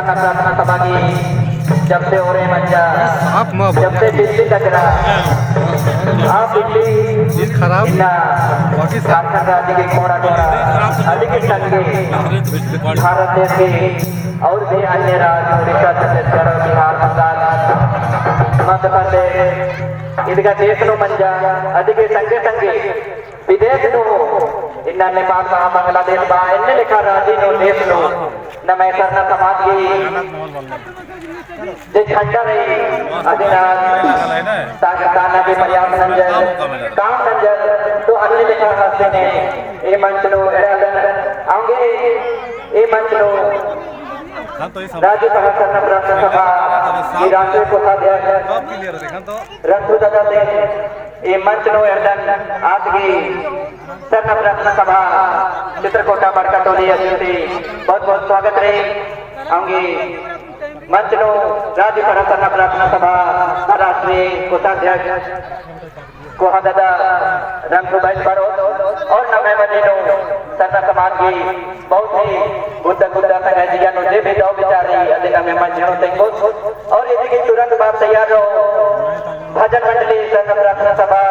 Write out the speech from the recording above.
सरना प्रार्थना सभा की जब से हो रहे मंजा जब से बिजली लग रहा आप बिजली खराब झारखंड राज्य के कोड़ा कोड़ा अधिक संगे भारत देश के और भी अन्य राज्य उड़ीसा छत्तीसगढ़ बिहार बंगाल मध्य प्रदेश इनका देश नो मंजा अधिक संगे संगे विदेश नो इन्ना नेपाल महा बांग्लादेश बा इन्ने लिखा राज्य नो देश नो न मैं सरना समाज की जे झंडा रही अधिनाथ ताना के पर्याप्त नंजर काम नंजर तो अन्य लिखा रास्ते ने ये मंच नो आगे ये मंच नो राज्य सभा सरना प्रार्थना सभा ये राष्ट्रीय कोषाध्यक्ष रंगू दादा से ये मंच नो आज की सरना प्रार्थना सभा चित्रकोटा बड़कटोली अतिथि बहुत बहुत स्वागत रहे आगे मंच नो राज्य सभा सरना प्रार्थना सभा राष्ट्रीय कोषाध्यक्ष कोहा दादा रंगू भाई पढ़ो और नमे मजीनो सरना समाज की बहुत ही बुद्ध संगजिया नो जे भी दो विचारी अधिना में मंजनो तेंगो और यदि तुरंत बात तैयार रहो भजन मंडली सरना प्रार्थना सभा